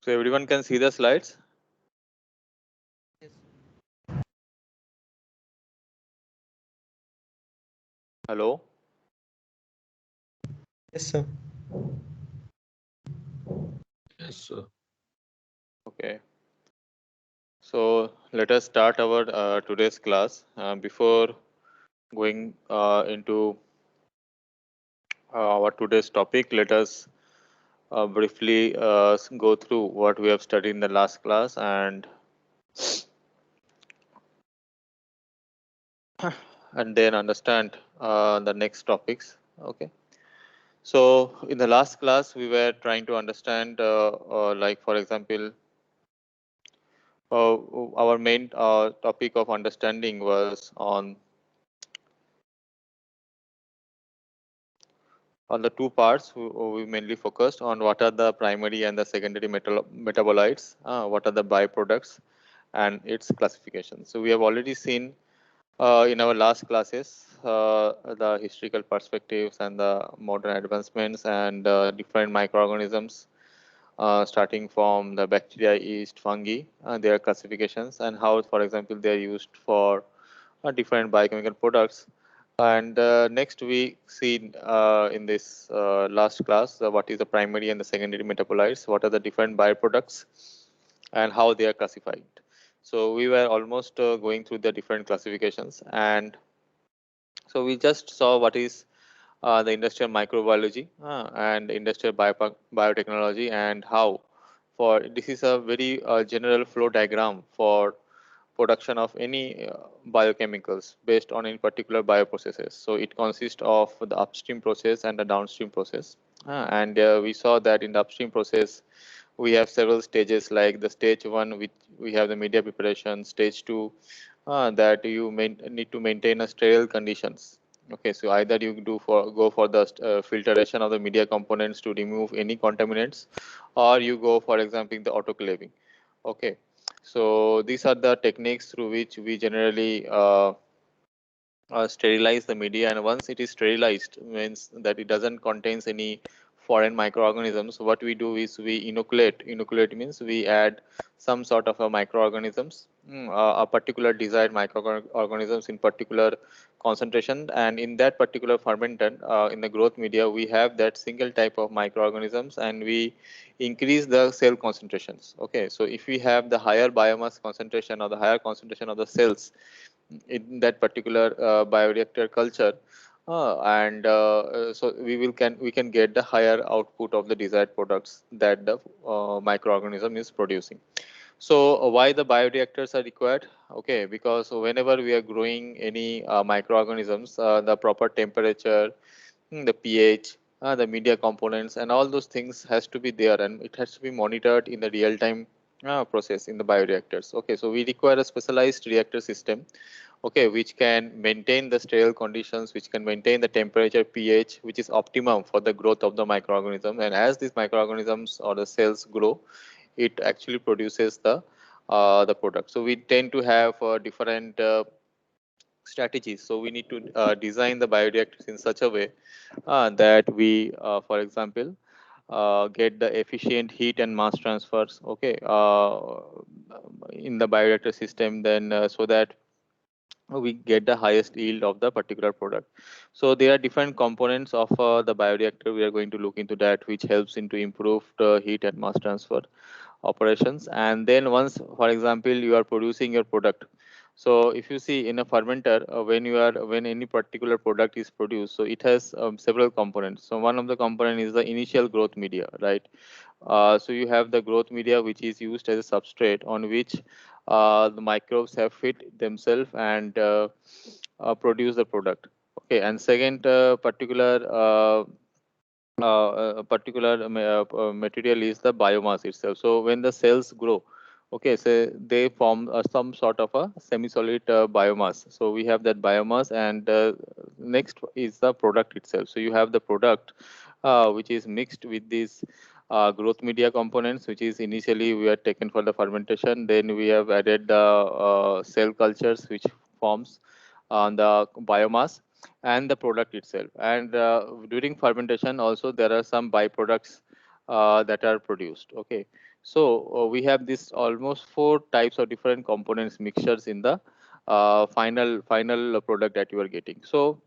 So everyone can see the slides? Yes. Hello? Yes, sir. Yes, sir. Okay. So let us start our today's class. Before going into our today's topic, let us briefly go through what we have studied in the last class and then understand the next topics. Okay. So in the last class, we were trying to understand, like for example, our main topic of understanding was on the two parts. We mainly focused on what are the primary and the secondary metabolites, what are the byproducts, and its classification. So we have already seen in our last classes the historical perspectives and the modern advancements and different microorganisms, starting from the bacteria, yeast, fungi, their classifications, and how, for example, they are used for different biochemical products. And next we see in this last class what is the primary and the secondary metabolites, what are the different byproducts, and how they are classified. So we were almost going through the different classifications, and so we just saw what is the industrial microbiology and industrial biotechnology, and how for this is a very general flow diagram for production of any biochemicals based on any particular bioprocesses. So it consists of the upstream process and the downstream process. And we saw that in the upstream process, we have several stages, like the stage one, which we have the media preparation, stage two, that you need to maintain a sterile conditions. Okay, so either you go for the filtration of the media components to remove any contaminants, or you go, for example, the autoclaving. Okay, so these are the techniques through which we generally sterilize the media, and once it is sterilized means that it doesn't contains any foreign microorganisms. What we do is we inoculate means we add some sort of a microorganisms, a particular desired microorganisms in particular concentration, and in that particular fermentant in the growth media we have that single type of microorganisms, and we increase the cell concentrations. Okay, so if we have the higher biomass concentration or the higher concentration of the cells in that particular bioreactor culture, and so we can get the higher output of the desired products that the microorganism is producing. So why the bioreactors are required? Okay, because whenever we are growing any microorganisms, the proper temperature, the pH, the media components, and all those things has to be there, and it has to be monitored in the real time process in the bioreactors. Okay, so we require a specialized reactor system, okay, which can maintain the sterile conditions, which can maintain the temperature, pH, which is optimum for the growth of the microorganism. And as these microorganisms or the cells grow, it actually produces the product. So we tend to have different strategies. So we need to design the bioreactors in such a way that we, for example, get the efficient heat and mass transfers, okay, in the bioreactor system, then so that we get the highest yield of the particular product. So there are different components of the bioreactor. We are going to look into that, which helps into improved heat and mass transfer operations. And then once, for example, you are producing your product, so if you see in a fermenter, when any particular product is produced, so it has several components. So one of the component is the initial growth media, right? So you have the growth media, which is used as a substrate on which the microbes have fit themselves and produce the product. Okay, and second material is the biomass itself. So when the cells grow, okay, so they form some sort of a semi-solid biomass. So we have that biomass, and next is the product itself. So you have the product which is mixed with these growth media components, which is initially we are taken for the fermentation. Then we have added the cell cultures, which forms on the biomass and the product itself. And during fermentation also there are some byproducts that are produced. Okay, so we have this almost 4 types of different components mixtures in the final product that you are getting. So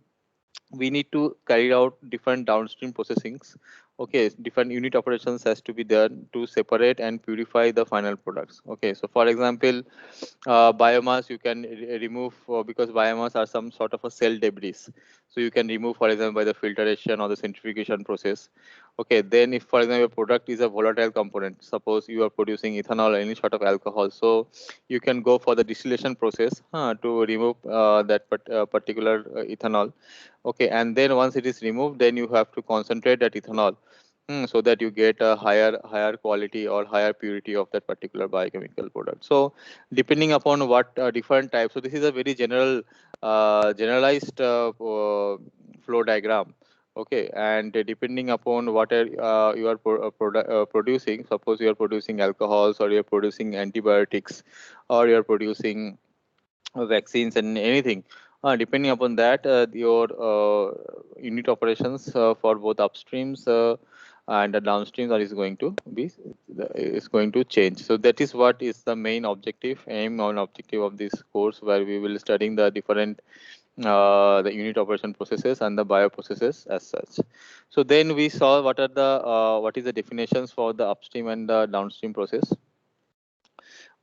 we need to carry out different downstream processings. Okay, different unit operations has to be done to separate and purify the final products. Okay, so for example, biomass you can remove, because biomass are some sort of a cell debris, so you can remove, for example, by the filtration or the centrifugation process. Okay, then if for example your product is a volatile component, suppose you are producing ethanol or any sort of alcohol, so you can go for the distillation process to remove that particular ethanol. Okay, and then once it is removed, then you have to concentrate that ethanol, so that you get a higher quality or higher purity of that particular biochemical product. So depending upon what different types, so this is a very generalized flow diagram. Okay, and depending upon what you are producing, suppose you are producing alcohols, or you are producing antibiotics, or you are producing vaccines and anything, depending upon that, your unit operations for both upstreams and the downstreams is going to be is going to change. So that is what is the main aim and objective of this course, where we will studying the different the unit operation processes and the bioprocesses as such. So then we saw what is the definitions for the upstream and the downstream process.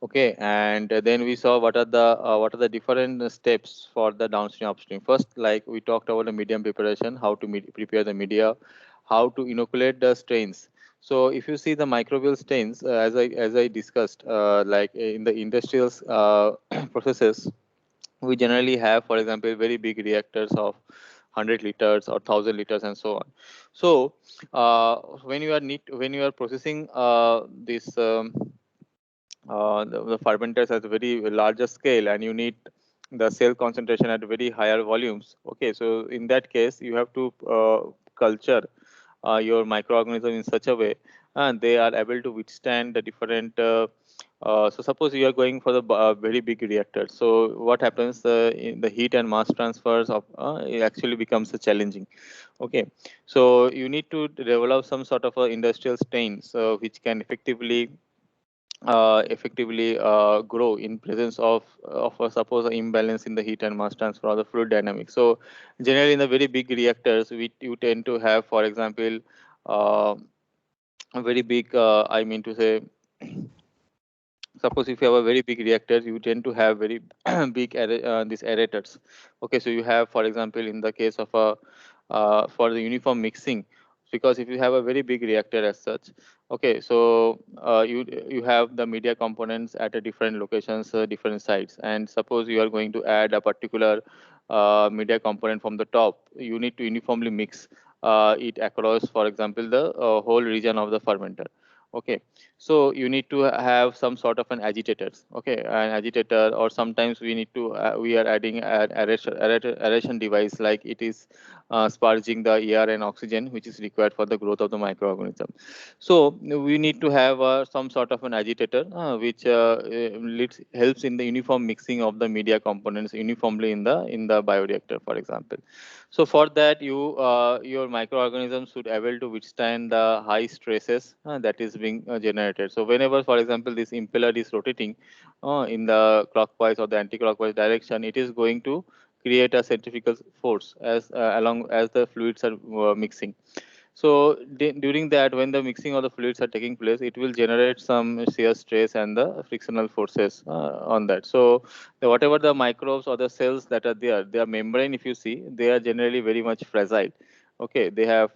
Okay, and then we saw what are the different steps for the downstream upstream. First, like we talked about the medium preparation, how to prepare the media, how to inoculate the strains. So if you see the microbial strains, as I discussed, like in the industrial processes, we generally have, for example, very big reactors of 100 liters or 1000 liters and so on. So when you are processing this. The fermenters at a very larger scale, and you need the cell concentration at very higher volumes. Okay, so in that case you have to culture your microorganism in such a way and they are able to withstand the different so suppose you are going for the very big reactor, so what happens, in the heat and mass transfers of it actually becomes challenging. Okay, so you need to develop some sort of industrial stains which can effectively grow in presence of suppose an imbalance in the heat and mass transfer or the fluid dynamics. So generally in the very big reactors, you tend to have, for example, uh, a very big, I mean to say, suppose if you have a very big reactor, you tend to have very big these aerators. Okay, so you have, for example, in the case of a for the uniform mixing, because if you have a very big reactor as such, okay, so you have the media components at a different locations, different sites, and suppose you are going to add a particular media component from the top, you need to uniformly mix it across, for example, the whole region of the fermenter. Okay, so you need to have some sort of an agitators. Okay, an agitator, or sometimes we need to we are adding an aeration device, like it is sparging the air and oxygen which is required for the growth of the microorganism. So we need to have some sort of an agitator which helps in the uniform mixing of the media components uniformly in the bioreactor, for example. So for that, your microorganisms should able to withstand the high stresses that is being generated. So whenever, for example, this impeller is rotating in the clockwise or the anti-clockwise direction, it is going to create a centrifugal force as along as the fluids are mixing. So during that, when the mixing of the fluids are taking place, it will generate some shear stress and the frictional forces on that. So whatever the microbes or the cells that are there, their membrane, if you see, they are generally very much fragile. Okay, they have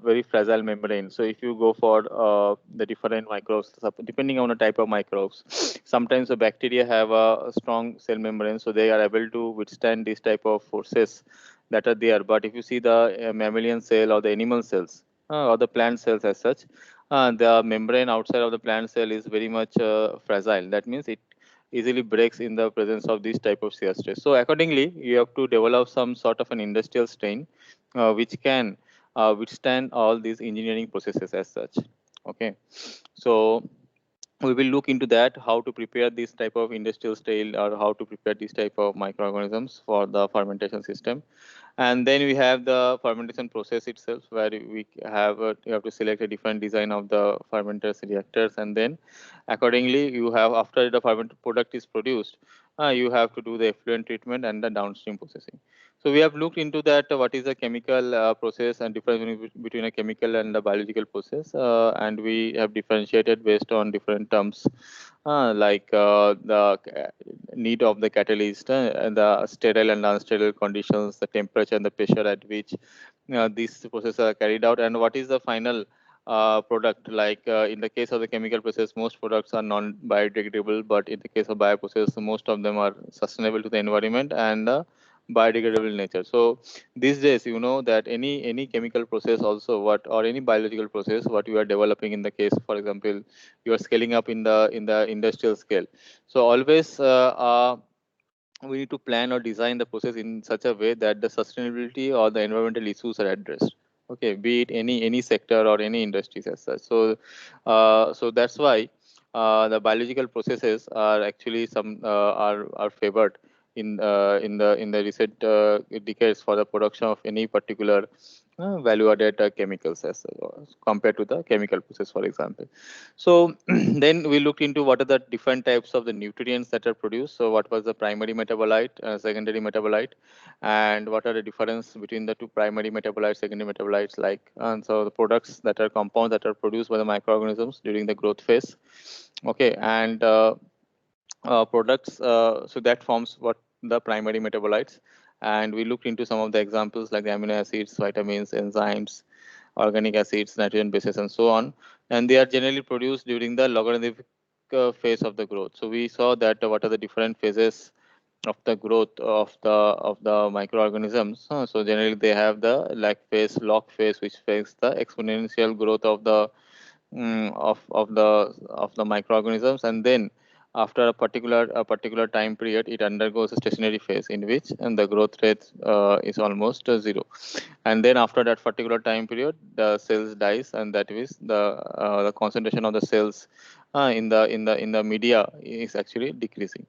very fragile membrane. So if you go for the different microbes, depending on the type of microbes, sometimes the bacteria have a strong cell membrane, so they are able to withstand this type of forces that are there. But if you see the mammalian cell or the animal cells or the plant cells as such, the membrane outside of the plant cell is very much fragile. That means it easily breaks in the presence of this type of shear stress. So accordingly, you have to develop some sort of an industrial strain which can withstand all these engineering processes as such. Okay, so we will look into that, how to prepare this type of industrial style or how to prepare this type of microorganisms for the fermentation system. And then we have the fermentation process itself, where you have to select a different design of the fermenters reactors, and then accordingly you have, after the fermented product is produced, you have to do the effluent treatment and the downstream processing. So we have looked into that, what is the chemical process and difference between a chemical and a biological process, and we have differentiated based on different terms, like the need of the catalyst, and the sterile and unsterile conditions, the temperature and the pressure at which these processes are carried out, and what is the final product. Like in the case of the chemical process, most products are non-biodegradable, but in the case of bioprocess, most of them are sustainable to the environment and biodegradable in nature. So these days, you know that any chemical process also, what, or any biological process, what you are developing, in the case, for example, you are scaling up in the industrial scale. So always we need to plan or design the process in such a way that the sustainability or the environmental issues are addressed. Okay, be it any sector or any industries as such. So so that's why the biological processes are actually are favored in the recent decades for the production of any particular value added chemicals compared to the chemical process, for example. So then we looked into what are the different types of the nutrients that are produced. So what was the primary metabolite, secondary metabolite, and what are the difference between the two primary metabolites, secondary metabolites, like, and so the products that are compounds that are produced by the microorganisms during the growth phase. Okay, and products, so that forms what the primary metabolites. And we looked into some of the examples like the amino acids, vitamins, enzymes, organic acids, nitrogen bases, and so on. And they are generally produced during the logarithmic phase of the growth. So we saw that what are the different phases of the growth of the microorganisms. So generally they have the log phase, which phase the exponential growth of the of the microorganisms, and then after a particular time period, it undergoes a stationary phase in which and the growth rate is almost zero. And then after that particular time period, the cells dies, and that is the concentration of the cells in the media is actually decreasing.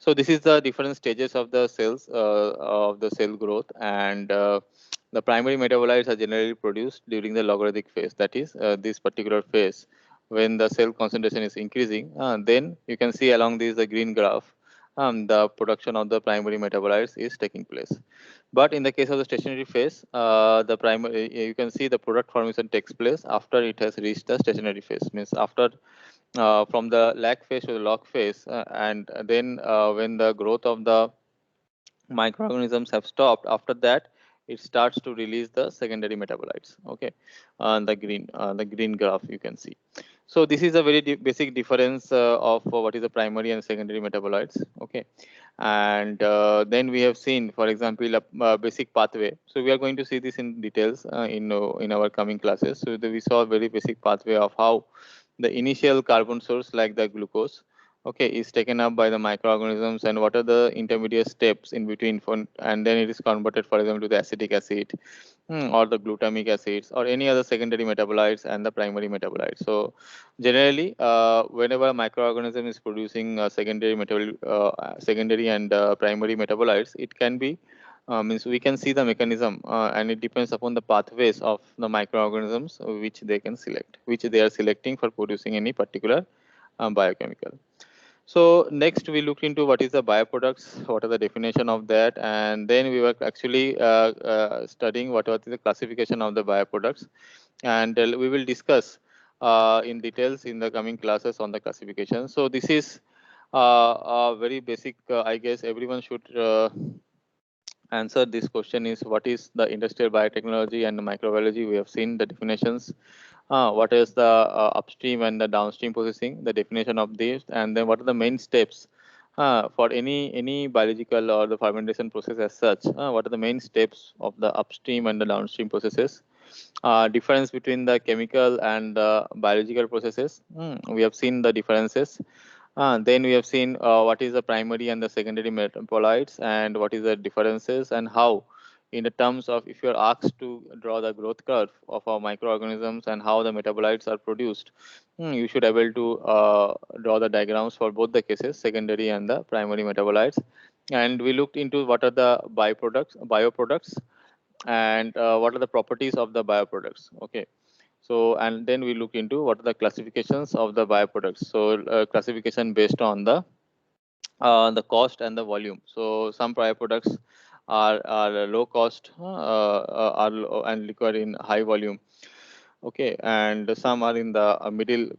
So this is the different stages of the cells of the cell growth, and the primary metabolites are generally produced during the logarithmic phase. That is this particular phase when the cell concentration is increasing. Then you can see along this the green graph, the production of the primary metabolites is taking place. But in the case of the stationary phase, the primary, you can see the product formation takes place after it has reached the stationary phase. Means after from the lag phase to the log phase, and then when the growth of the microorganisms have stopped, after that it starts to release the secondary metabolites. Okay, the green graph you can see. So this is a very basic difference of what is the primary and secondary metabolites. Okay, and then we have seen, for example, a basic pathway. So we are going to see this in details in our coming classes. So we saw a very basic pathway of how the initial carbon source, like the glucose, okay, is taken up by the microorganisms, and what are the intermediate steps in between for, and then it is converted, for example, to the acetic acid, or the glutamic acids, or any other secondary metabolites and the primary metabolites. So generally whenever a microorganism is producing secondary and primary metabolites, it can be means we can see the mechanism, and it depends upon the pathways of the microorganisms which they can select, which they are selecting for producing any particular biochemical. So next we looked into what is the bioproducts, what are the definition of that, and then we were actually studying what was the classification of the bioproducts, and we will discuss in details in the coming classes on the classification. So this is a very basic, I guess everyone should answer this question, is what is the industrial biotechnology and the microbiology. We have seen the definitions, what is the upstream and the downstream processing, the definition of this, and then what are the main steps for any biological or the fermentation process as such. What are the main steps of the upstream and the downstream processes? Difference between the chemical and biological processes. We have seen the differences. Then we have seen what is the primary and the secondary metabolites, and what is the differences, and how in the terms of if you're asked to draw the growth curve of our microorganisms and how the metabolites are produced, you should able to draw the diagrams for both the cases, secondary and the primary metabolites. And we looked into what are the bioproducts, and what are the properties of the bioproducts. Okay. So, and then we look into what are the classifications of the bioproducts. So, classification based on the cost and the volume. So, some bioproducts are low cost, and require in high volume. Okay, and some are in the middle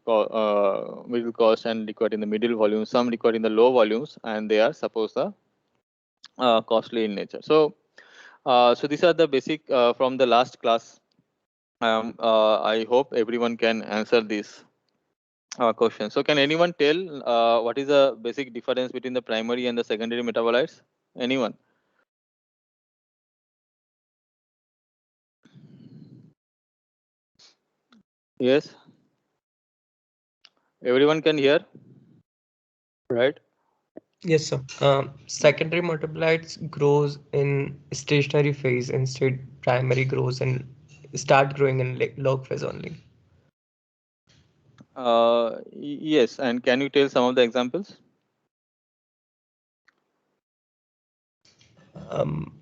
cost and required in the middle volume. Some required in the low volumes, and they are supposed costly in nature. So, so these are the basic from the last class. I hope everyone can answer this question. So, can anyone tell what is the basic difference between the primary and the secondary metabolites? Anyone? Yes. Everyone can hear, right? Yes, sir. Secondary metabolites grows in stationary phase, instead primary grows and start growing in log phase only. Yes. And can you tell some of the examples? Um,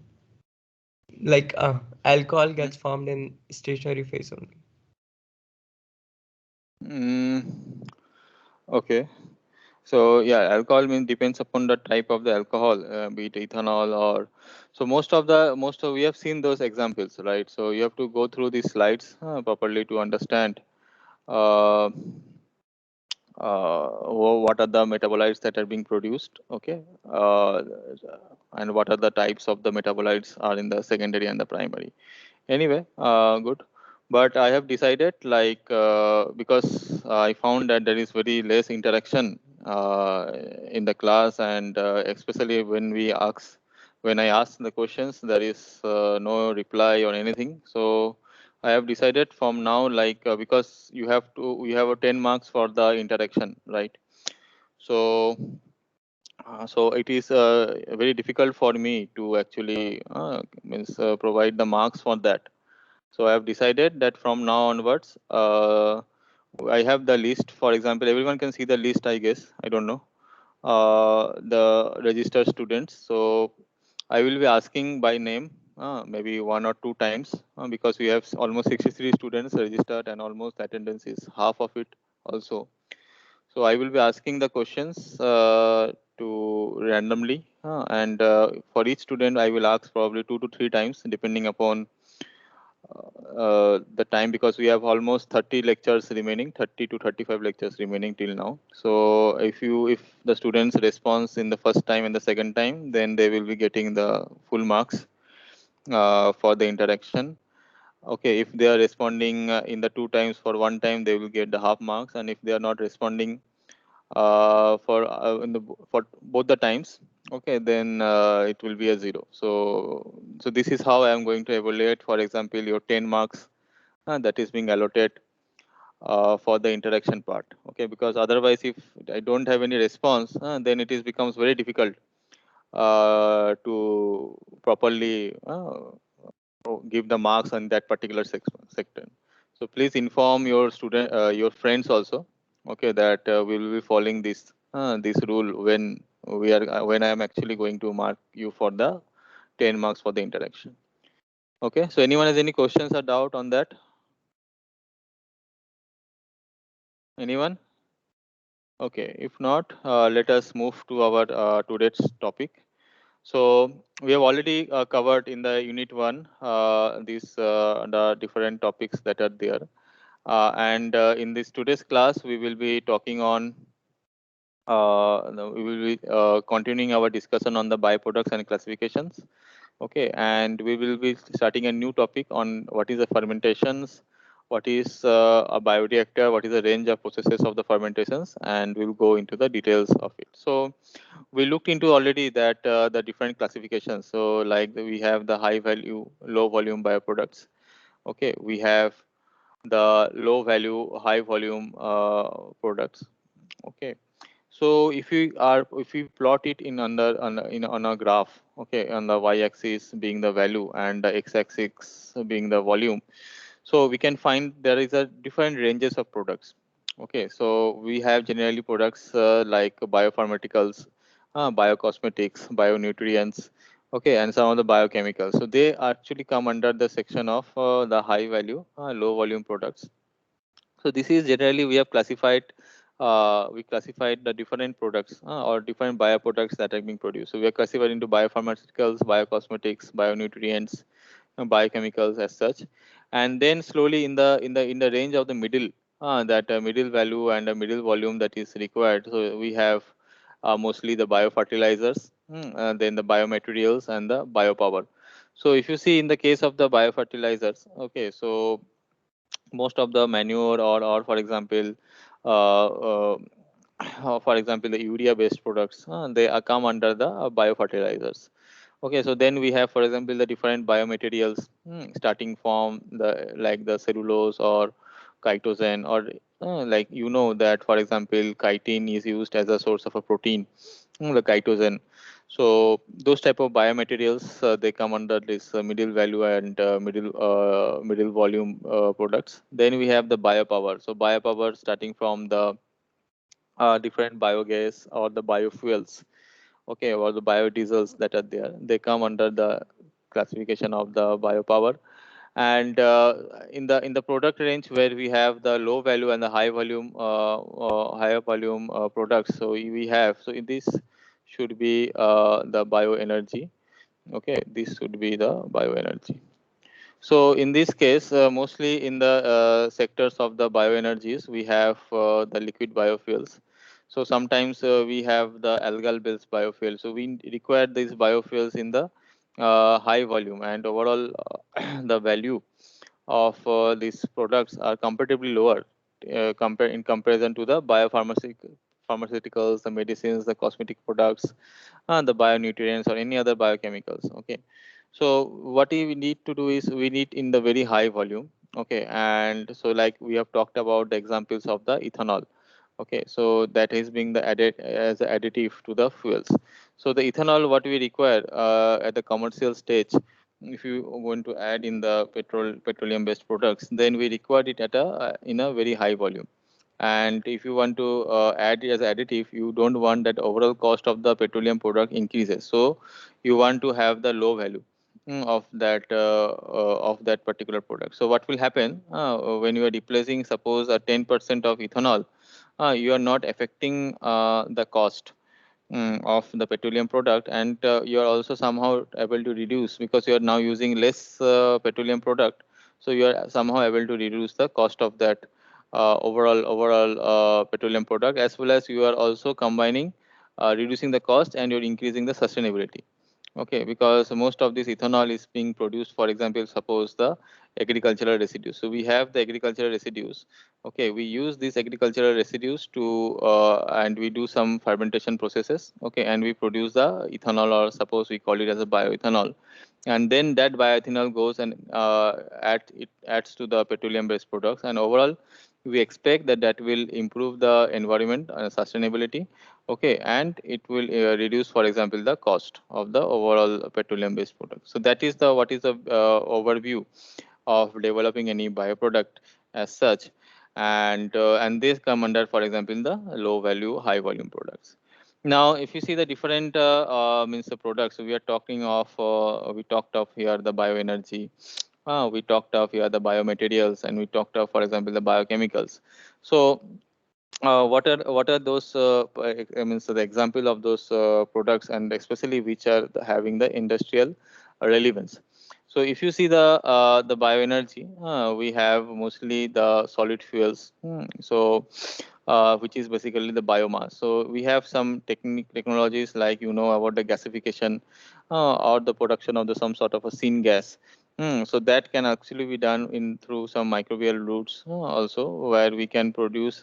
like alcohol gets formed in stationary phase only. Okay. So yeah, alcohol means depends upon the type of the alcohol, be it ethanol or so. Most of we have seen those examples, right? So you have to go through these slides properly to understand uh, what are the metabolites that are being produced. Okay, and what are the types of the metabolites are in the secondary and the primary. Anyway, good. But I have decided, like, because I found that there is very less interaction in the class, and especially when I ask the questions, there is no reply or anything. So I have decided from now, like, because you have a 10 marks for the interaction, right? So so it is very difficult for me to actually provide the marks for that. So I have decided that from now onwards, I have the list. For example, everyone can see the list, I guess. I don't know. The registered students. So I will be asking by name, maybe one or two times, because we have almost 63 students registered and almost attendance is half of it also. So I will be asking the questions to randomly, and for each student, I will ask probably 2 to 3 times, depending upon the time, because we have almost 30 lectures remaining, 30 to 35 lectures remaining till now. So if the students response in the first time and the second time, then they will be getting the full marks for the interaction. Okay, if they are responding in the two times, for one time they will get the half marks, and if they are not responding for both the times, okay, then it will be a zero. So this is how I am going to evaluate, for example, your 10 marks that is being allotted for the interaction part. Okay, because otherwise if I don't have any response, then it is becomes very difficult to properly give the marks on that particular sector. So please inform your your friends also, okay, that we will be following this rule when I am actually going to mark you for the 10 marks for the interaction. Okay, so anyone has any questions or doubt on that? Anyone? Okay, if not, let us move to our today's topic. So we have already covered in the unit one these the different topics that are there, and in this today's class we will be talking on. We will be continuing our discussion on the byproducts and classifications. Okay, and we will be starting a new topic on what is the fermentations, what is a bioreactor, what is the range of processes of the fermentations, and we'll go into the details of it. So we looked into already that the different classifications. So like we have the high value, low volume bioproducts. Okay, we have the low value, high volume products. Okay, So if we plot it in on a graph, okay, on the y-axis being the value and the x-axis being the volume, so we can find there is a different ranges of products. Okay, so we have generally products like biopharmaceuticals, biocosmetics, bionutrients, okay, and some of the biochemicals. So they actually come under the section of the high value, low volume products. So this is generally we classified the different products or different bioproducts that are being produced. So we are classified into biopharmaceuticals, biocosmetics, bionutrients, biochemicals as such, and then slowly in the range of the middle, that middle value and the middle volume that is required. So we have mostly the biofertilizers, then the biomaterials and the biopower. So if you see in the case of the biofertilizers, okay, so most of the manure or for example uh, uh, for example the urea based products, they come under the biofertilizers. Okay, so then we have, for example, the different biomaterials, starting from the like the cellulose or chitosan, or like that, for example, chitin is used as a source of a protein, the chitosan. So those type of biomaterials, they come under this middle value and middle volume products. Then we have the biopower. So biopower starting from the different biogas or the biofuels, okay, or the biodiesels that are there, they come under the classification of the biopower. And in the product range where we have the low value and the higher volume products, so we have, so in this should be the bioenergy. Okay, this should be the bioenergy. So in this case, mostly in the sectors of the bioenergies, we have the liquid biofuels. So sometimes we have the algal-based biofuel. So we require these biofuels in the high volume, and overall the value of these products are comparatively lower in comparison to the pharmaceuticals, the medicines, the cosmetic products, the bionutrients or any other biochemicals. Okay, so what we need to do is we need in the very high volume. Okay, and so like we have talked about the examples of the ethanol. Okay, so that is being the added as an additive to the fuels. So the ethanol what we require at the commercial stage, if you want to add in the petroleum based products, then we require it at a in a very high volume. And if you want to add it as additive, you don't want that overall cost of the petroleum product increases, so you want to have the low value of that particular product. So what will happen when you are replacing suppose a 10% of ethanol, you are not affecting the cost of the petroleum product, and you are also somehow able to reduce because you are now using less petroleum product. So you are somehow able to reduce the cost of that overall petroleum product, as well as you are also combining reducing the cost and you're increasing the sustainability. Okay, because most of this ethanol is being produced, for example, suppose the agricultural residues. So we have the agricultural residues. Okay, we use these agricultural residues to and we do some fermentation processes. Okay, and we produce the ethanol, or suppose we call it as a bioethanol, and then that bioethanol goes and it adds to the petroleum based products, and overall we expect that that will improve the environment and sustainability. Okay, and it will reduce, for example, the cost of the overall petroleum based product. So that is the what is the overview of developing any bioproduct as such. And these come under, for example, the low value high volume products. Now if you see the different means the products, so we are talking of we talked of here the bioenergy, we talked of here the biomaterials, and we talked of, for example, the biochemicals. So what are those I mean, so the example of those products, and especially which are having the industrial relevance. So if you see the bioenergy, we have mostly the solid fuels, so which is basically the biomass. So we have some technologies like about the gasification or the production of the some sort of a syngas. So that can actually be done in through some microbial routes also, where we can produce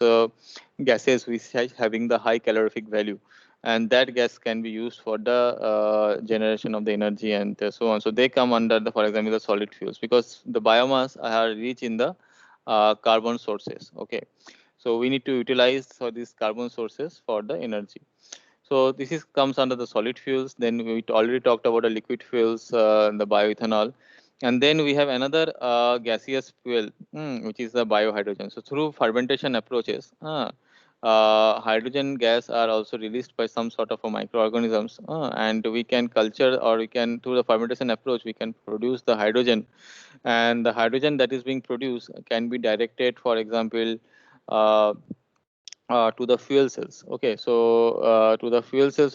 gases which having the high calorific value, and that gas can be used for the generation of the energy and so on. So they come under the, for example, the solid fuels, because the biomass are rich in the carbon sources. Okay, So we need to utilize these carbon sources for the energy. So this is comes under the solid fuels. Then we already talked about the liquid fuels, the bioethanol, and then we have another gaseous fuel, which is the biohydrogen. So through fermentation approaches, hydrogen gas are also released by some sort of a microorganisms, and we can culture, or we can, through the fermentation approach, we can produce the hydrogen, and the hydrogen that is being produced can be directed, for example, uh, to the fuel cells. Okay, so to the fuel cells,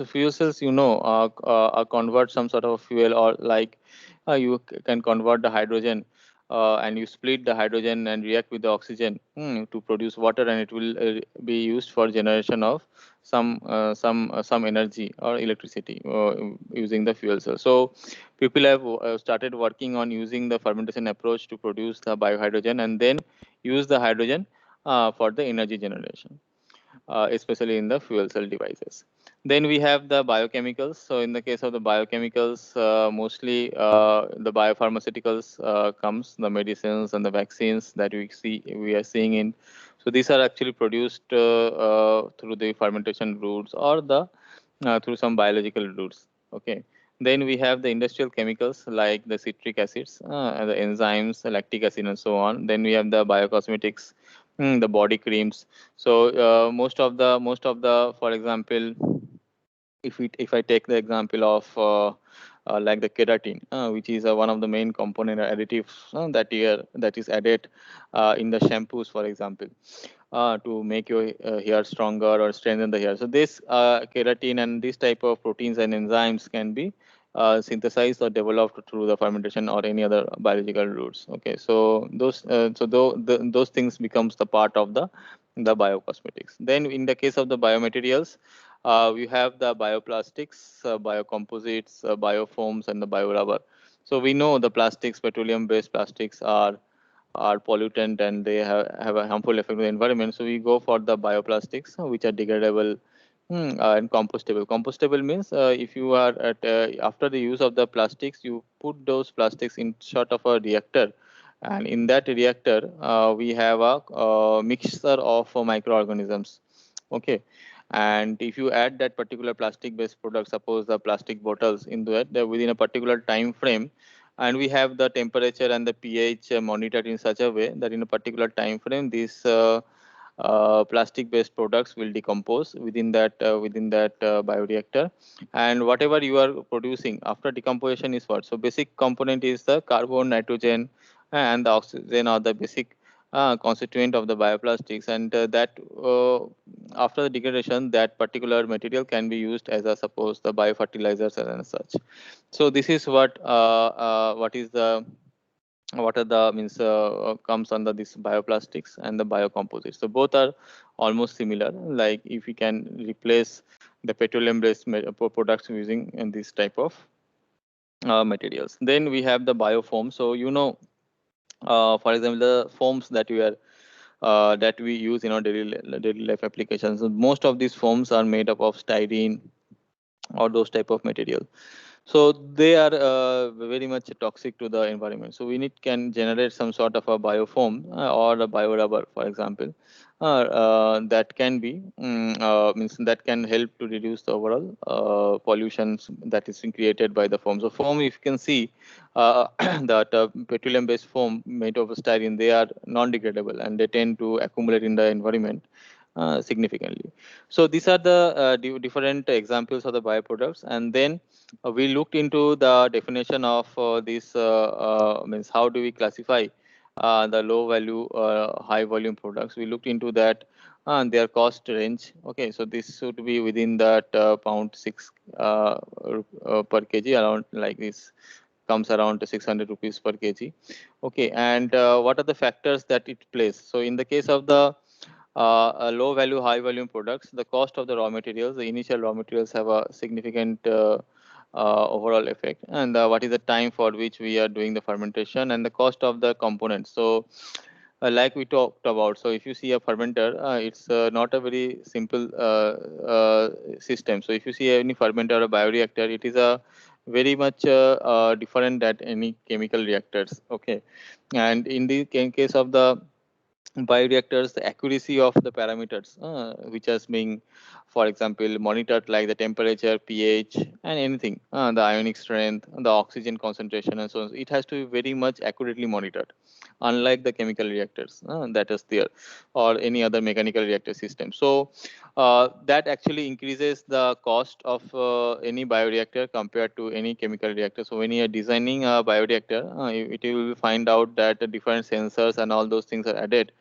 convert some sort of fuel, or like can convert the hydrogen, and you split the hydrogen and react with the oxygen, to produce water, and it will be used for generation of some energy or electricity using the fuel cell. So people have started working on using the fermentation approach to produce the biohydrogen, and then use the hydrogen for the energy generation, especially in the fuel cell devices. Then we have the biochemicals. So in the case of the biochemicals, mostly the biopharmaceuticals comes, the medicines and the vaccines that we are seeing in. So these are actually produced through the fermentation routes, or the through some biological routes. Okay. Then we have the industrial chemicals like the citric acids, and the enzymes, lactic acid, and so on. Then we have the biocosmetics, the body creams. So most of the, for example, if I take the example of like the keratin, which is one of the main component additives that is added in the shampoos, for example, to make your hair stronger or strengthen the hair. So this keratin and this type of proteins and enzymes can be synthesized or developed through the fermentation or any other biological routes. Okay, so those things becomes the part of the biocosmetics. Then in the case of the biomaterials, we have the bioplastics, biocomposites, biofoams, and the biorubber. So we know the plastics, petroleum-based plastics are pollutant, and they have a harmful effect on the environment. So we go for the bioplastics, which are degradable, and compostable. Compostable means if you are after the use of the plastics, you put those plastics in sort of a reactor, and in that reactor we have a mixture of microorganisms. Okay, and if you add that particular plastic based product, suppose the plastic bottles, into it, within a particular time frame, and we have the temperature and the pH monitored in such a way that in a particular time frame, these plastic based products will decompose within that bioreactor, and whatever you are producing after decomposition is what. So basic component is the carbon, nitrogen, and the oxygen are the basic constituent of the bioplastics, and that after the degradation, that particular material can be used as a, suppose, the biofertilizers and such. So this is what are the means comes under this bioplastics and the biocomposites. So both are almost similar. Like if we can replace the petroleum based products using in this type of materials. Then we have the biofoam. So for example, the foams that we use in our daily life applications. So most of these foams are made up of styrene or those type of material. So they are very much toxic to the environment. So we can generate some sort of a biofoam or a biorubber, for example, that can be means that can help to reduce the overall pollutions that is being created by the foam. So foam, if you can see that petroleum-based foam made of styrene, they are non-degradable and they tend to accumulate in the environment significantly. So these are the different examples of the bioproducts, and then we looked into the definition of this means how do we classify the low value high volume products. We looked into that and their cost range. Okay, so this should be within that £6 per kg, around like this, comes around to 600 rupees per kg. Okay, and what are the factors that it plays? So in the case of the low value high volume products, the cost of the raw materials, the initial raw materials, have a significant overall effect, and what is the time for which we are doing the fermentation, and the cost of the components. So like we talked about, so if you see a fermenter, it's not a very simple system. So if you see any fermenter or a bioreactor, it is a very much different than any chemical reactors. Okay, and in the case of the bioreactors, the accuracy of the parameters which is being, for example, monitored, like the temperature, pH, and anything, the ionic strength, the oxygen concentration, and so on. It has to be very much accurately monitored, unlike the chemical reactors that is there, or any other mechanical reactor system. So that actually increases the cost of any bioreactor compared to any chemical reactor. So when you are designing a bioreactor, it will find out that the different sensors and all those things are added,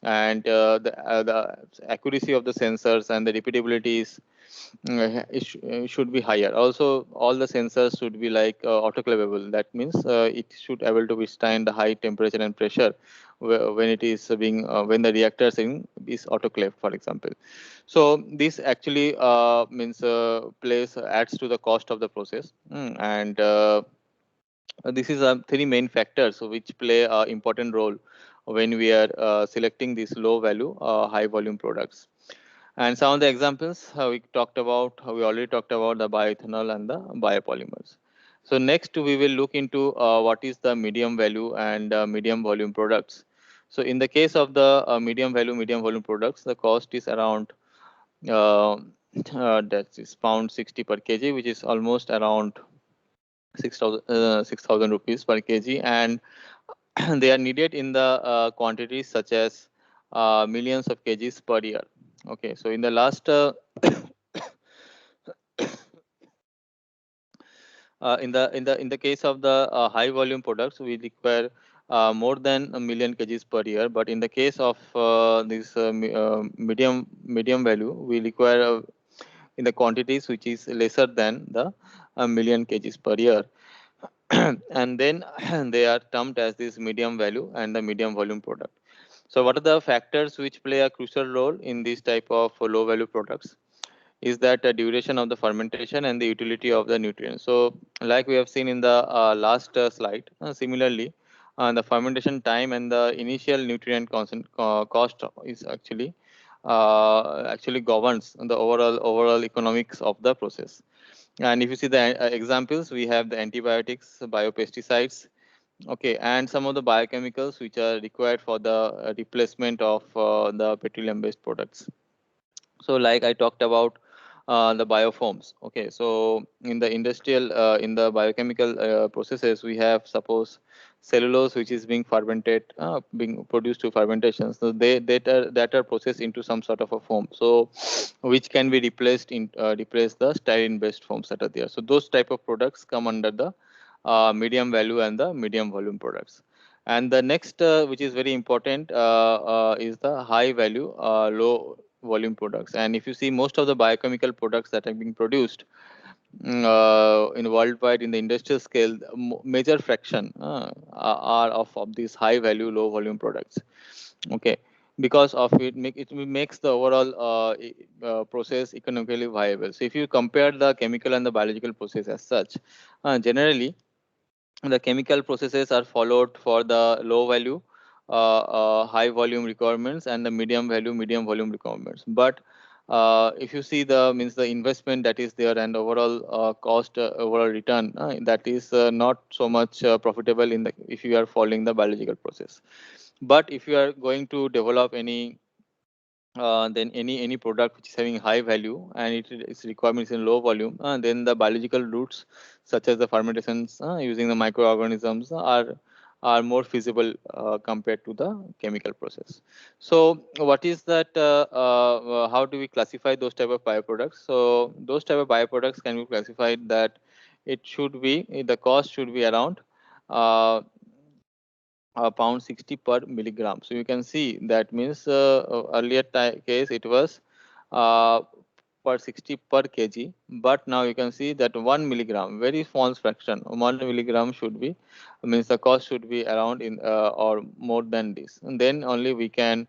and the accuracy of the sensors and the repeatability is should be higher. Also, all the sensors should be like autoclavable. That means it should able to withstand the high temperature and pressure when it is being when the reactor is autoclave, for example. So this actually means plays adds to the cost of the process. And this is three main factors which play an important role when we are selecting these low value high volume products. And some of the examples we already talked about the bioethanol and the biopolymers. So next we will look into what is the medium value and medium volume products. So in the case of the medium value medium volume products, the cost is around uh, that is pound 60 per kg, which is almost around 6,000 rupees per kg, and they are needed in the quantities such as millions of kgs per year. Okay, so in the last in the case of the high volume products, we require more than a million kgs per year. But in the case of this medium value, we require in the quantities which is lesser than the million kgs per year. And then they are termed as this medium value and the medium volume product. So what are the factors which play a crucial role in this type of low value products? Is that the duration of the fermentation and the utility of the nutrients. So like we have seen in the last slide, similarly, the fermentation time and the initial nutrient cost is actually governs the overall economics of the process. And if you see the examples, we have the antibiotics, biopesticides, okay, and some of the biochemicals which are required for the replacement of the petroleum-based products. So, like I talked about the bioforms. Okay, so in the industrial, in the biochemical processes, we have suppose cellulose which is being fermented, being produced through fermentation. So that are processed into some sort of a foam. So which can be replace the styrene-based foams that are there. So those type of products come under the medium value and the medium volume products. And the next, which is very important, is the high value, low volume products. And if you see most of the biochemical products that are being produced in worldwide in the industrial scale, major fraction are of these high value, low volume products. Okay, because of it makes the overall process economically viable. So if you compare the chemical and the biological process as such, generally the chemical processes are followed for the low value high volume requirements and the medium value medium volume requirements. But if you see the investment that is there and overall cost overall return, that is not so much profitable in the if you are following the biological process. But if you are going to develop then any product which is having high value and its requirements in low volume, then the biological routes such as the fermentations using the microorganisms are more feasible compared to the chemical process. So what is that how do we classify those type of bioproducts? So those type of bioproducts can be classified that it should be the cost should be around uh, pound 60 per milligram. So you can see that means earlier case it was uh, per 60 per kg, but now you can see that 1 milligram, very small fraction, 1 milligram should be means the cost should be around in or more than this, and then only we can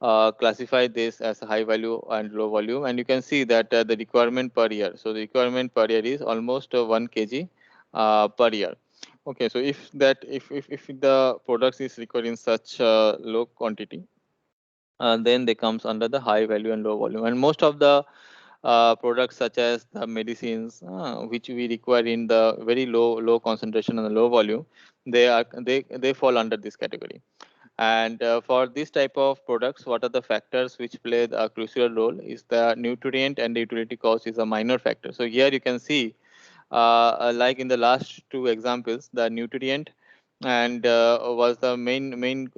classify this as a high value and low volume. And you can see that the requirement per year, so the requirement per year is almost 1 kg per year. Okay, so if the products is required in such low quantity, then they comes under the high value and low volume. And most of the products such as the medicines which we require in the very low concentration and the low volume, they fall under this category. And for this type of products, what are the factors which play a crucial role is the nutrient and the utility cost is a minor factor. So here you can see, like in the last two examples, the nutrient and was the main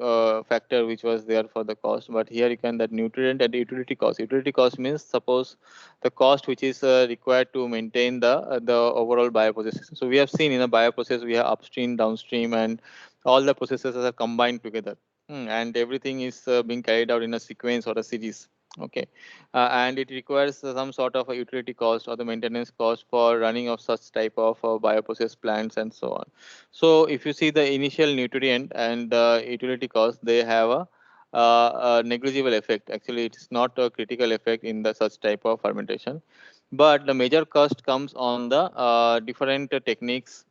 factor which was there for the cost. But here you can that nutrient and utility cost. Utility cost means suppose the cost which is required to maintain the overall bioprocess. So we have seen in a bioprocess we have upstream, downstream, and all the processes are combined together. And everything is being carried out in a sequence or a series. Okay, and it requires some sort of a utility cost or the maintenance cost for running of such type of bioprocess plants and so on. So if you see the initial nutrient and utility cost, they have a negligible effect. Actually, it is not a critical effect in the such type of fermentation, but the major cost comes on the different techniques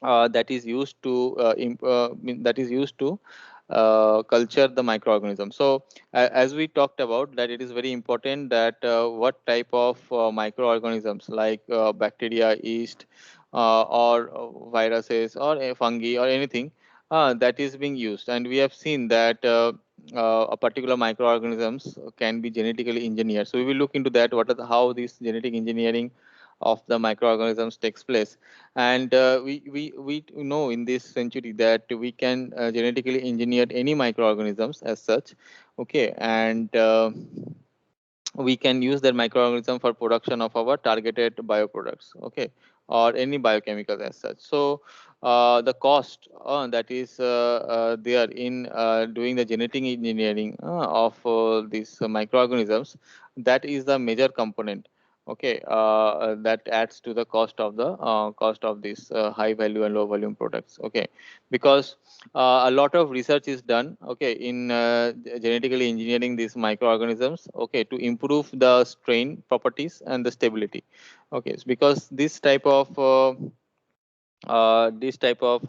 that is used to culture the microorganism. So as we talked about that, it is very important that what type of microorganisms like bacteria, yeast, or viruses or fungi or anything that is being used. And we have seen that a particular microorganisms can be genetically engineered. So we will look into that, what are how this genetic engineering of the microorganisms takes place. And we know in this century that we can genetically engineer any microorganisms as such. Okay, and we can use that microorganism for production of our targeted bioproducts. Okay, or any biochemicals as such. So the cost that is there in doing the genetic engineering of these microorganisms, that is the major component. Okay, that adds to the cost of these high value and low volume products. Okay, because a lot of research is done, okay, in genetically engineering these microorganisms, okay, to improve the strain properties and the stability. Okay, it's because this type of, for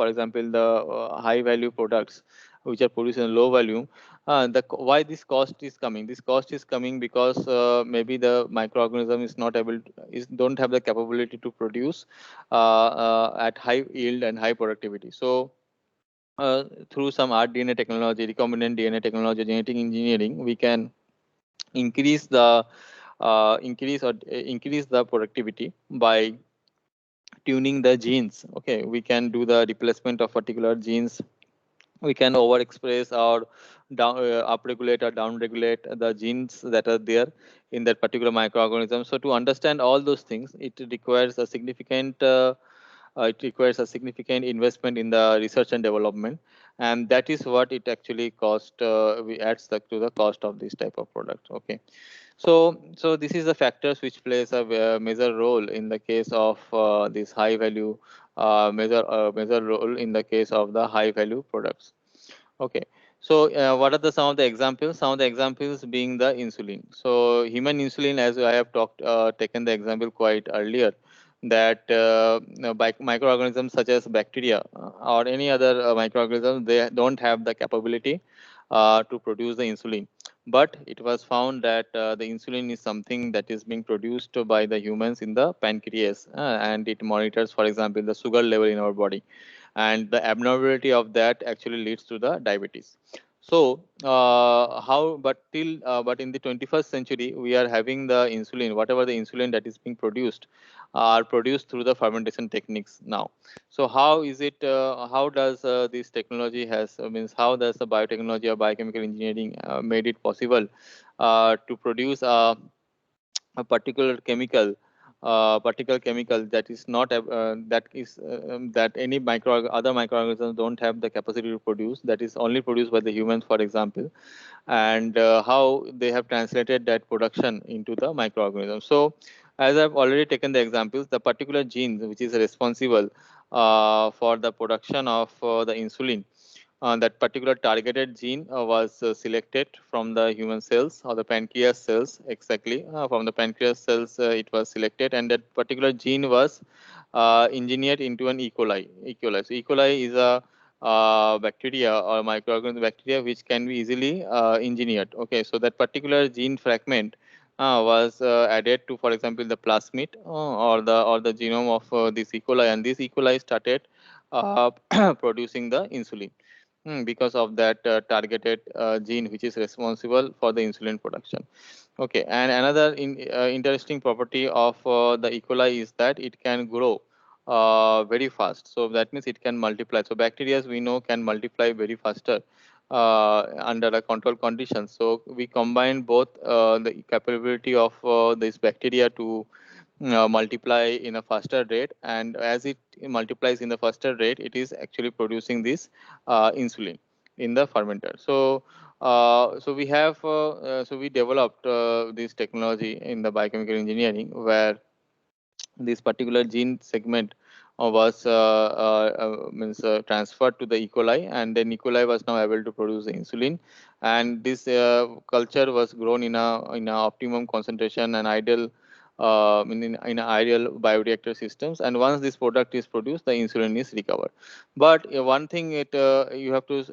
example, the high value products which are produced in low volume, why this cost is coming? This cost is coming because maybe the microorganism is not able to, is don't have the capability to produce at high yield and high productivity. So through some rDNA technology, recombinant DNA technology, genetic engineering, we can increase the increase the productivity by tuning the genes. Okay, we can do the replacement of particular genes. We can overexpress or down upregulate or downregulate the genes that are there in that particular microorganism. So to understand all those things, it requires a significant investment in the research and development, and that is what it actually cost. We adds to the cost of this type of product. Okay, so this is the factors which plays a major role in the case of this high value major role in the case of the high value products. Okay. So, what are some of the examples? Some of the examples being the insulin. So, human insulin, as I have taken the example quite earlier, that microorganisms such as bacteria or any other microorganisms, they don't have the capability to produce the insulin. But it was found that the insulin is something that is being produced by the humans in the pancreas, and it monitors, for example, the sugar level in our body, and the abnormality of that actually leads to the diabetes. So how but in the 21st century we are having the insulin, whatever the insulin that is being produced are produced through the fermentation techniques now. So how is it how does this technology has means how does the biotechnology or biochemical engineering made it possible to produce a particular chemical that is not that any other microorganisms don't have the capacity to produce, that is only produced by the humans, for example, and how they have translated that production into the microorganism. So as I've already taken the examples, the particular gene which is responsible for the production of the insulin, that particular targeted gene was selected from the human cells or the pancreas cells. Exactly, from the pancreas cells it was selected, and that particular gene was engineered into an E. coli. So E. coli is a bacteria or microorganism bacteria which can be easily engineered. Okay, so that particular gene fragment was added to, for example, the plasmid or the genome of this E. coli, and this E. coli started producing the insulin. because of that targeted gene which is responsible for the insulin production. Okay, and another interesting property of the E. coli is that it can grow very fast. So that means it can multiply. So bacteria, we know, can multiply very faster under a controlled condition. So we combine both the capability of this bacteria to multiply in a faster rate, and as it multiplies in the faster rate, it is actually producing this insulin in the fermenter. So we developed this technology in the biochemical engineering, where this particular gene segment was transferred to the E. coli, and then E. coli was now able to produce the insulin, and this culture was grown in a optimum concentration and ideal in ideal bioreactor systems. And once this product is produced, the insulin is recovered. But one thing you have to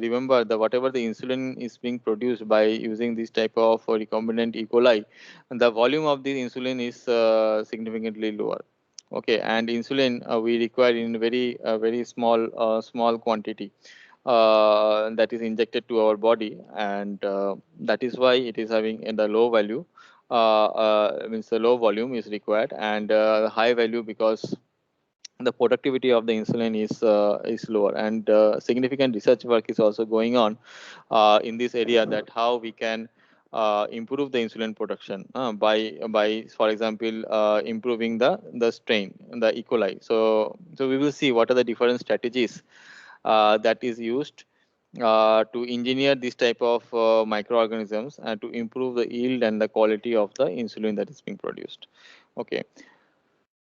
remember, that whatever the insulin is being produced by using this type of recombinant E. coli, the volume of the insulin is significantly lower. Okay, and insulin we require in very small quantity that is injected to our body, and that is why it is having the low value. Means the low volume is required, and high value because the productivity of the insulin is lower, and significant research work is also going on in this area, that how we can improve the insulin production by for example improving the strain, the E. coli. So we will see what are the different strategies that is used to engineer this type of microorganisms and to improve the yield and the quality of the insulin that is being produced. Okay.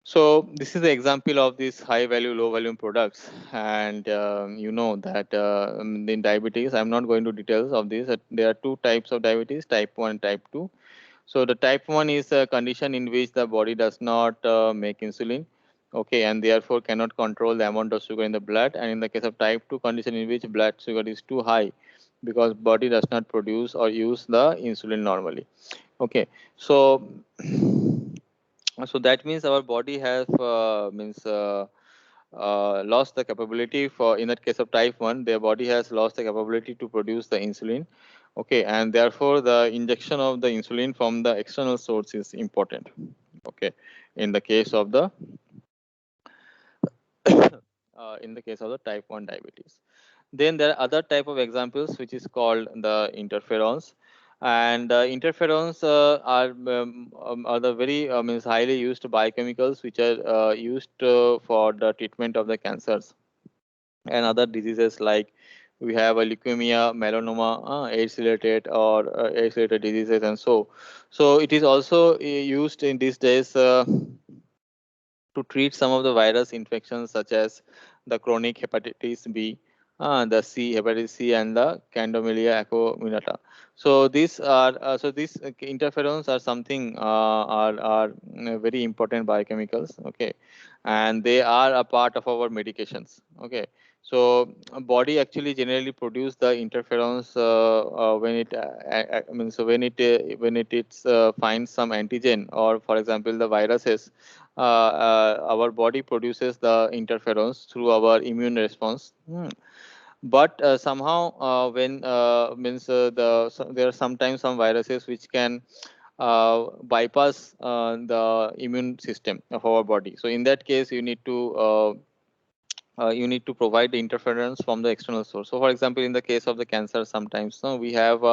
So this is the example of these high value, low volume products, and you know that in diabetes, I'm not going to details of this. There are two types of diabetes: type 1 and type 2. So the type 1 is a condition in which the body does not make insulin, okay, and therefore cannot control the amount of sugar in the blood. And in the case of type 2, condition in which blood sugar is too high because body does not produce or use the insulin normally. Okay, so so that means our body has lost the capability for, in that case of type 1, their body has lost the capability to produce the insulin. Okay, and therefore the injection of the insulin from the external source is important. Okay, in the case of the type 1 diabetes. Then there are other type of examples which is called the interferons, and interferons are the very means highly used biochemicals which are used for the treatment of the cancers and other diseases, like we have a leukemia, melanoma, AIDS-related or AIDS-related diseases, and so it is also used in these days to treat some of the virus infections such as the chronic hepatitis B, the C, hepatitis C, and the Candomelia acuminata. So these are these interferons are something are very important biochemicals. Okay, and they are a part of our medications. Okay, so body actually generally produce the interferons when it I mean so when it finds some antigen, or for example the viruses, our body produces the interferons through our immune response. But somehow when there are sometimes some viruses which can bypass the immune system of our body. So in that case you need to provide the interference from the external source. So for example, in the case of the cancer, sometimes we have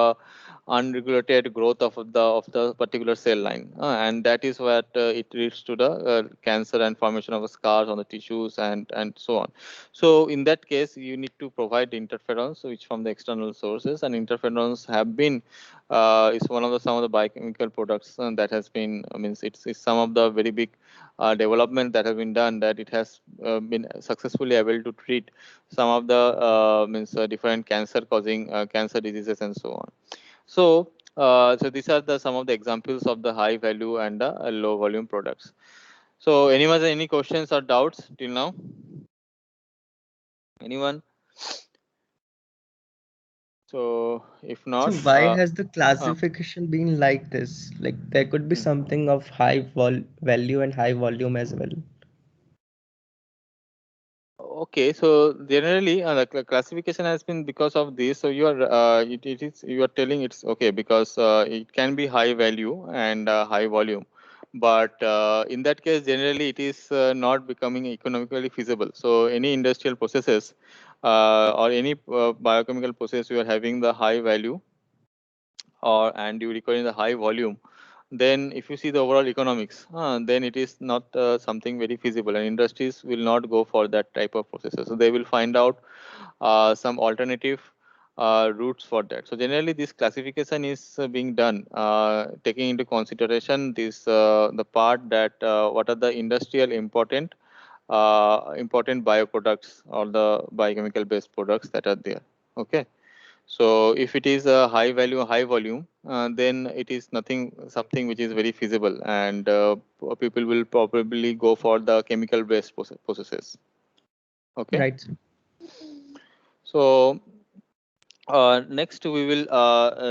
unregulated growth of the particular cell line, and that is what it leads to the cancer and formation of scars on the tissues and so on. So in that case, you need to provide interferons which from the external sources, and interferons have been is one of the some of the biochemical products that has been it's some of the very big development that has been done, that it has been successfully able to treat some of the different cancer diseases and so on. So these are the some of the examples of the high value and the low volume products. So anyone, any questions or doubts till now? Anyone? So if not, So why has the classification been like this? Like there could be something of high value and high volume as well. Okay, so generally the classification has been because of this. So you are you are telling it's okay because it can be high value and high volume, but in that case generally it is not becoming economically feasible. So any industrial processes or any biochemical process you are having the high value or and you require the high volume, then if you see the overall economics, then it is not something very feasible, and industries will not go for that type of processes. So they will find out some alternative routes for that. So generally, this classification is being done taking into consideration this the part that what are the industrial important bioproducts or the biochemical based products that are there. Okay. So if it is a high value, high volume, then it is nothing something which is very feasible, and people will probably go for the chemical based processes. Okay. Right. So next we will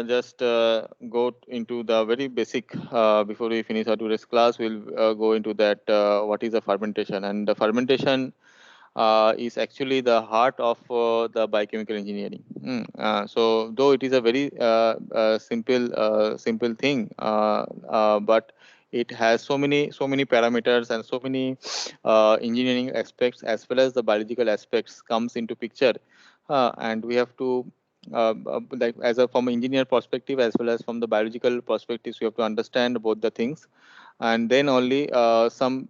just go into the very basic before we finish our today's class. We'll go into that what is the fermentation, and the fermentation is actually the heart of the biochemical engineering. So though it is a very simple thing, but it has so many parameters and so many engineering aspects as well as the biological aspects comes into picture, and we have to like as a from an engineer perspective as well as from the biological perspectives, we have to understand both the things, and then only some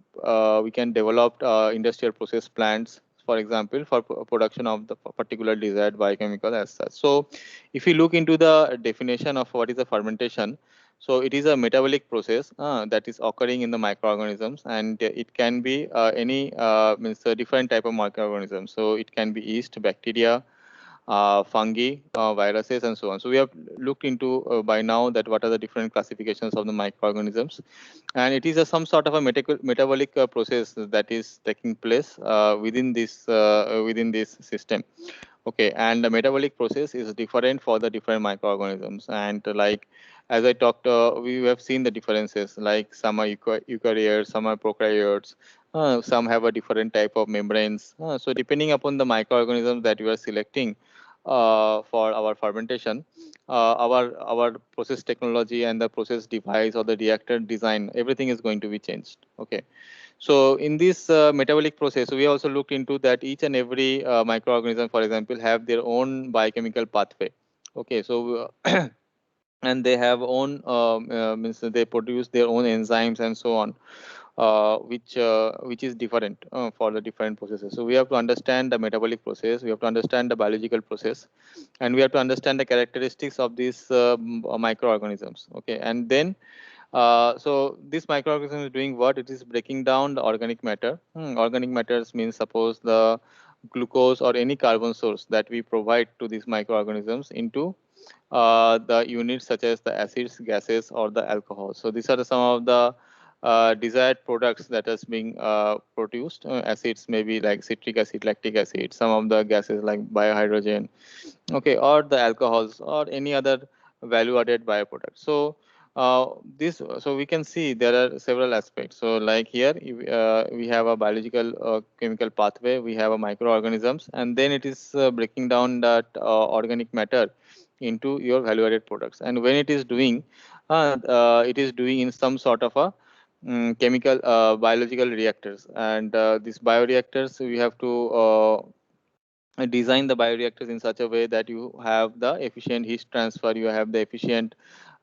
we can develop industrial process plants, for example, for production of the particular desired biochemical as such. So if you look into the definition of what is a fermentation, so it is a metabolic process that is occurring in the microorganisms, and it can be any means a different type of microorganisms. So it can be yeast, bacteria, fungi, viruses, and so on. So we have looked into by now that what are the different classifications of the microorganisms, and it is some sort of a metabolic process that is taking place within this system. Okay, and the metabolic process is different for the different microorganisms, and like as I talked, we have seen the differences. Like some are eukaryotes, some are prokaryotes. Some have a different type of membranes. So depending upon the microorganisms that you are selecting for our fermentation, our process technology and the process device or the reactor design, everything is going to be changed. Okay. So in this metabolic process, we also looked into that each and every microorganism, for example, have their own biochemical pathway. Okay, so and they have own means they produce their own enzymes and so on, which is different for the different processes. So we have to understand the metabolic process, we have to understand the biological process, and we have to understand the characteristics of these microorganisms. Okay, and then so this microorganism is doing what? It is breaking down the organic matter. Organic matters means suppose the glucose or any carbon source that we provide to these microorganisms into the units such as the acids, gases, or the alcohol. So these are some of the desired products that is being produced. Acids maybe like citric acid, lactic acid, some of the gases like biohydrogen, okay, or the alcohols or any other value added bioproduct. So this so we can see there are several aspects. So like here we have a biological chemical pathway, we have a microorganisms, and then it is breaking down that organic matter into your value added products. And when it is doing in some sort of a chemical biological reactors, and these bioreactors we have to design the bioreactors in such a way that you have the efficient heat transfer, you have the efficient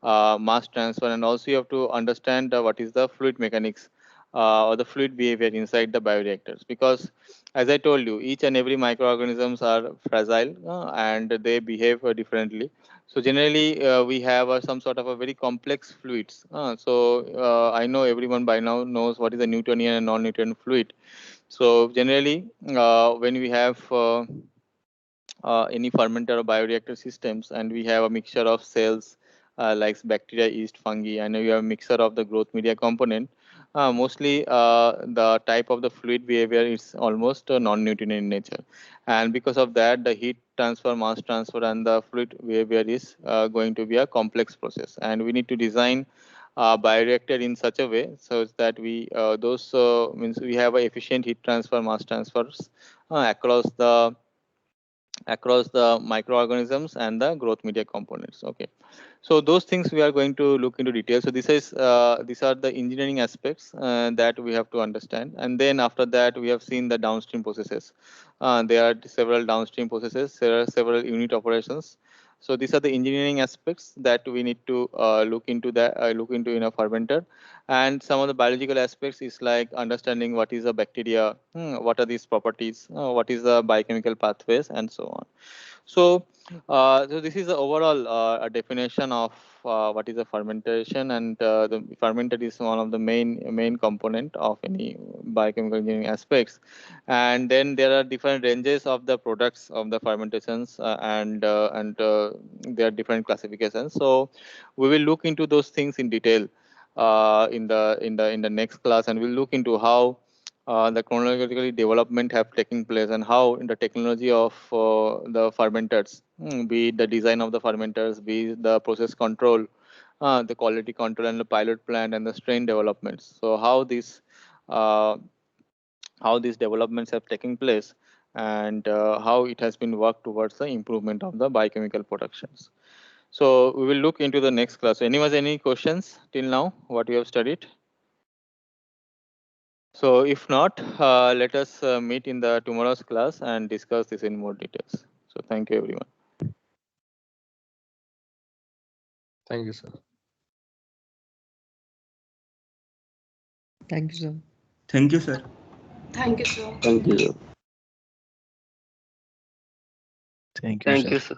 mass transfer, and also you have to understand what is the fluid mechanics or the fluid behavior inside the bioreactors, because as I told you, each and every microorganisms are fragile and they behave differently. So generally we have some sort of a very complex fluids. I know everyone by now knows what is the Newtonian and non-Newtonian fluid. So generally, when we have any fermenter or bioreactor systems, and we have a mixture of cells like bacteria, yeast, fungi, and we have a mixture of the growth media component. Mostly, the type of the fluid behavior is almost non-Newtonian in nature, and because of that, the heat transfer, mass transfer, and the fluid behavior is going to be a complex process, and we need to design bioreactor in such a way so that we those means we have a efficient heat transfer, mass transfers, across the microorganisms and the growth media components. Okay, so those things we are going to look into detail. So these are the engineering aspects that we have to understand, and then after that we have seen the downstream processes. There are several downstream processes, there are several unit operations. So these are the engineering aspects that we need to look into in a fermenter. And some of the biological aspects is like understanding what is a bacteria, what are these properties, what is the biochemical pathways, and so on. So, so this is the overall definition of what is a fermentation, and the fermented is one of the main component of any biochemical engineering aspects. And then there are different ranges of the products of the fermentations, and there are different classifications. So we will look into those things in detail in the next class, and we'll look into how the chronologically development have taken place, and how in the technology of the fermenters, be it the design of the fermenters, be it the process control, the quality control, and the pilot plant, and the strain developments. So uh, how these developments have taken place, and how it has been worked towards the improvement of the biochemical productions. So we will look into the next class. So any questions till now what you have studied? So if not, let us meet in the tomorrow's class and discuss this in more details. So thank you, everyone. Thank you, sir. Thank you, sir. Thank you, sir. Thank you, sir. Thank you. Thank you, sir. Sir.